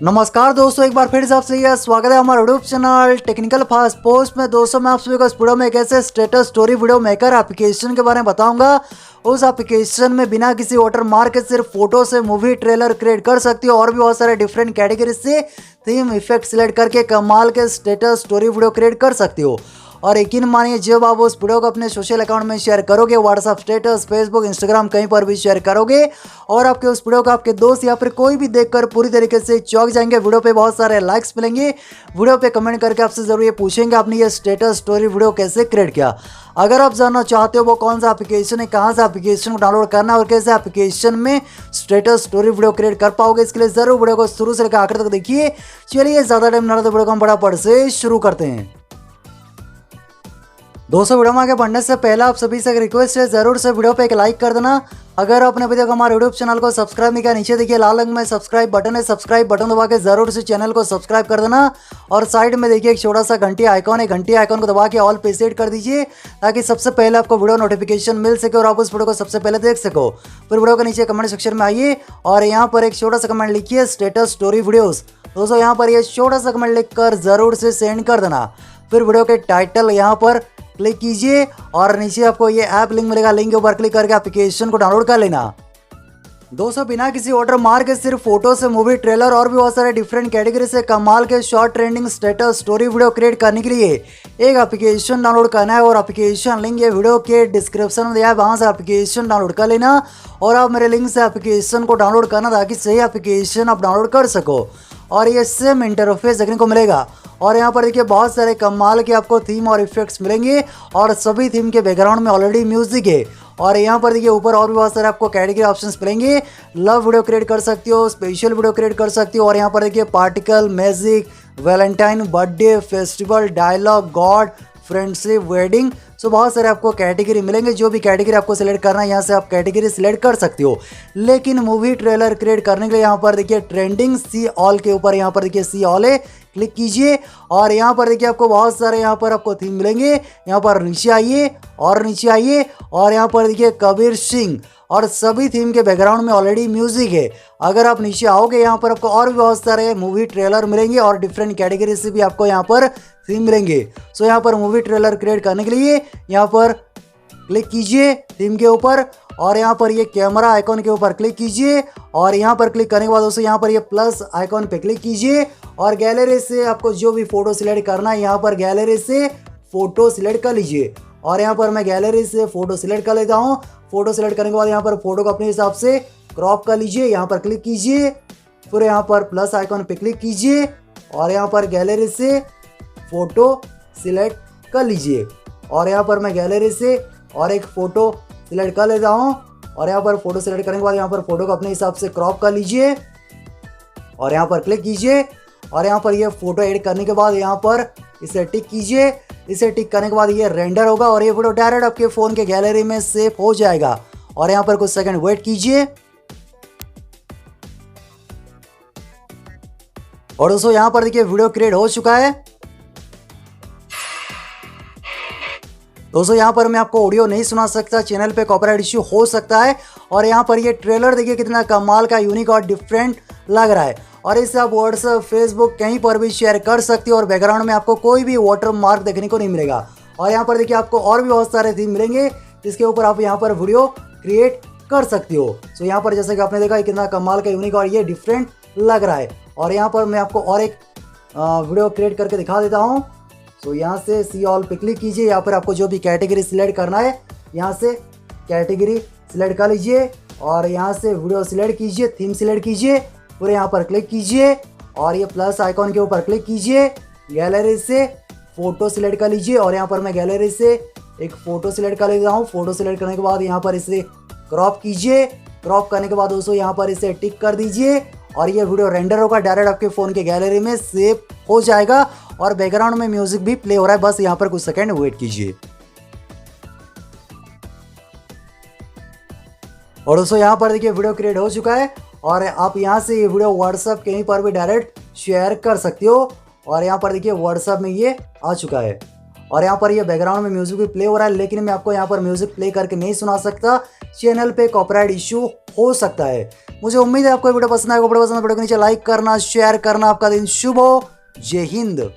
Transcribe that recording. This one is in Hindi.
नमस्कार दोस्तों, एक बार फिर से आपसे यह स्वागत है हमारे YouTube channel technical fast post में। दोस्तों मैं आप सभी को इस वीडियो में एक ऐसे status story video maker application के बारे में बताऊंगा। उस एप्लीकेशन में बिना किसी वाटर मार्क के सिर्फ फोटो से मूवी ट्रेलर क्रिएट कर सकती हो और भी बहुत सारे डिफरेंट कैटेगरी से थीम इफेक्ट सिलेक्ट करके कमाल के स्टेटस स्टोरी वीडियो क्रिएट कर सकती हो। और यकीन मानिए, जब आप उस वीडियो को अपने सोशल अकाउंट में शेयर करोगे, व्हाट्सएप स्टेटस, फेसबुक, इंस्टाग्राम कहीं पर भी शेयर करोगे और आपके उस वीडियो को आपके दोस्त या फिर कोई भी देखकर पूरी तरीके से चौंक जाएंगे। वीडियो पे बहुत सारे लाइक्स मिलेंगे। वीडियो पे कमेंट करके आपसे जरूर ये पूछेंगे आपने ये स्टेटस स्टोरी वीडियो कैसे क्रिएट किया। अगर आप जानना चाहते हो वो कौन सा एप्लीकेशन है, कहाँ से एप्लीकेशन को डाउनलोड करना है और कैसे एप्लीकेशन में स्टेटस स्टोरी वीडियो क्रिएट कर पाओगे, इसके लिए जरूर वीडियो को शुरू से लेकर आखिर तक देखिए। चलिए ज़्यादा टाइम ना वीडियो को हम फटाफट से शुरू करते हैं। दोस्तों वीडियो में आगे बढ़ने से पहले आप सभी से एक रिक्वेस्ट है, जरूर से वीडियो पे एक लाइक कर देना। अगर आपने अभी तक हमारे यूट्यूब चैनल को सब्सक्राइब नहीं किया, नीचे देखिए लाल रंग में सब्सक्राइब बटन है, सब्सक्राइब बटन दबा के जरूर से चैनल को सब्सक्राइब कर देना। और साइड में देखिए एक छोटा सा घंटी आइकॉन है, घंटी आइकॉन को दबा के ऑल पे सेट कर दीजिए ताकि सबसे पहले आपको वीडियो नोटिफिकेशन मिल सके और आप उस वीडियो को सबसे पहले देख सको। फिर वीडियो के नीचे कमेंट सेक्शन में आइए और यहाँ पर एक छोटा सा कमेंट लिखिए स्टेटस स्टोरी वीडियोज़। दोस्तों यहाँ पर ये छोटा सा कमेंट लिख कर जरूर से सेंड कर देना। फिर वीडियो के टाइटल यहाँ पर क्लिक कीजिए और नीचे आपको ये ऐप लिंक मिलेगा, लिंक के ऊपर क्लिक करके एप्लीकेशन को डाउनलोड कर लेना। दोस्तों बिना किसी वाटर मार्क के सिर्फ फोटो से मूवी ट्रेलर और भी बहुत सारे डिफरेंट कैटेगरी से कमाल के short trending status story video create करने के लिए एक एप्लीकेशन डाउनलोड करना है और एप्लीकेशन लिंक ये वीडियो के डिस्क्रिप्शन में दिया है, वहाँ से एप्लीकेशन डाउनलोड कर लेना और आप मेरे लिंक से एप्लीकेशन को डाउनलोड करना ताकि सही एप्लीकेशन आप डाउनलोड कर सको और ये सेम इंटरफेस देखने को मिलेगा। और यहाँ पर देखिए बहुत सारे कमाल के आपको थीम और इफेक्ट्स मिलेंगे और सभी थीम के बैकग्राउंड में ऑलरेडी म्यूजिक है। और यहाँ पर देखिए ऊपर और भी बहुत सारे आपको कैटेगरी ऑप्शंस मिलेंगे। लव वीडियो क्रिएट कर सकती हो, स्पेशल वीडियो क्रिएट कर सकती हो और यहाँ पर देखिए particle, magic, Valentine, birthday, festival, dialogue, God, friendship, wedding. So बहुत सारे आपको कैटेगरी मिलेंगे। जो भी कैटेगरी आपको सिलेक्ट करना है यहाँ से आप कैटेगरी सिलेक्ट कर सकते हो। लेकिन मूवी ट्रेलर क्रिएट करने के लिए यहाँ पर देखिए ट्रेंडिंग सी ऑल के ऊपर यहाँ पर देखिए सी ऑल है, क्लिक कीजिए और यहाँ पर देखिए आपको बहुत सारे यहाँ पर आपको थीम मिलेंगे। यहाँ पर नीचे आइए और नीचे आइए और यहाँ पर देखिए कबीर सिंह और सभी थीम के बैकग्राउंड में ऑलरेडी म्यूजिक है। अगर आप नीचे आओगे यहाँ पर आपको और भी बहुत सारे मूवी ट्रेलर मिलेंगे और डिफरेंट कैटेगरी से भी आपको यहाँ पर थीम मिलेंगे। सो यहाँ पर मूवी ट्रेलर क्रिएट करने के लिए यहाँ पर क्लिक कीजिए थीम के ऊपर और यहाँ पर ये कैमरा आइकॉन के ऊपर क्लिक कीजिए और यहाँ पर क्लिक करने के बाद दोस्तों यहाँ पर ये प्लस आइकॉन पे क्लिक कीजिए और गैलरी से आपको जो भी फोटो सिलेक्ट करना है यहाँ पर गैलरी से फोटो सिलेक्ट कर लीजिए। और यहाँ पर मैं गैलरी से फोटो सिलेक्ट कर लेता हूँ। फोटो सिलेक्ट करने के बाद यहाँ पर फोटो को अपने हिसाब से क्रॉप कर लीजिए, यहाँ पर क्लिक कीजिए, फिर यहाँ पर प्लस आइकॉन पे क्लिक कीजिए और यहाँ पर गैलरी से फोटो सिलेक्ट कर लीजिए। और यहाँ पर मैं गैलरी से और एक फ़ोटो सिलेक्ट कर लेता हूँ और यहाँ पर फोटो सिलेक्ट करने के बाद यहाँ पर फोटो को अपने हिसाब से क्रॉप कर लीजिए और यहाँ पर क्लिक कीजिए और यहाँ पर ये फोटो एडिट करने के बाद यहाँ पर इसे टिक कीजिए। इसे टिक करने के बाद ये रेंडर होगा और ये फोटो डायरेक्ट आपके फ़ोन के गैलरी में सेव हो जाएगा। और यहाँ पर कुछ सेकंड वेट कीजिए और दोस्तों यहाँ पर देखिए वीडियो क्रिएट हो चुका है। दोस्तों यहाँ पर मैं आपको ऑडियो नहीं सुना सकता, चैनल पे कॉपीराइट इश्यू हो सकता है। और यहाँ पर ये ट्रेलर देखिए कितना कमाल का, यूनिक और डिफरेंट लग रहा है और इसे आप व्हाट्सएप, फेसबुक कहीं पर भी शेयर कर सकते हो और बैकग्राउंड में आपको कोई भी वाटर मार्क देखने को नहीं मिलेगा। और यहाँ पर देखिए आपको और भी बहुत सारे थीम मिलेंगे जिसके ऊपर आप यहाँ पर वीडियो क्रिएट कर सकते हो। सो यहाँ पर जैसे कि आपने देखा कितना कमाल का, यूनिक और ये डिफरेंट लग रहा है। और यहाँ पर मैं आपको और एक वीडियो क्रिएट करके दिखा देता हूँ। सो यहाँ से सी ऑल पे क्लिक कीजिए, यहाँ पर आपको जो भी कैटेगरी सिलेक्ट करना है यहाँ से कैटेगरी सिलेक्ट कर लीजिए और यहाँ से वीडियो सिलेक्ट कीजिए, थीम सिलेक्ट कीजिए, पूरे यहाँ पर क्लिक कीजिए और ये प्लस आइकॉन के ऊपर क्लिक कीजिए। गैलरी से फ़ोटो सिलेक्ट कर लीजिए और यहाँ पर मैं गैलरी से एक फ़ोटो सिलेक्ट कर लेता हूँ। फ़ोटो सिलेक्ट करने के बाद यहाँ पर इसे क्रॉप कीजिए। क्रॉप करने के बाद दोस्तों यहाँ पर इसे टिक कर दीजिए और ये वीडियो रेंडर होगा, डायरेक्ट आपके फ़ोन के गैलरी में सेव हो जाएगा और बैकग्राउंड में म्यूजिक भी प्ले हो रहा है। बस यहाँ पर कुछ सेकंड वेट कीजिए। और दोस्तों यहाँ पर देखिए वीडियो क्रिएट हो चुका है और आप यहाँ से ये वीडियो व्हाट्सएप कहीं पर भी डायरेक्ट शेयर कर सकते हो। और यहाँ पर देखिए व्हाट्सएप में ये आ चुका है और यहाँ पर ये बैकग्राउंड में म्यूजिक भी प्ले हो रहा है, लेकिन मैं आपको यहाँ पर म्यूजिक प्ले करके नहीं सुना सकता, चैनल पे कॉपीराइट इशू हो सकता है। मुझे उम्मीद है आपको वीडियो पसंद आएगा। वीडियो पसंद है वीडियो को नीचे लाइक करना, शेयर करना। आपका दिन शुभ हो। जय हिंद।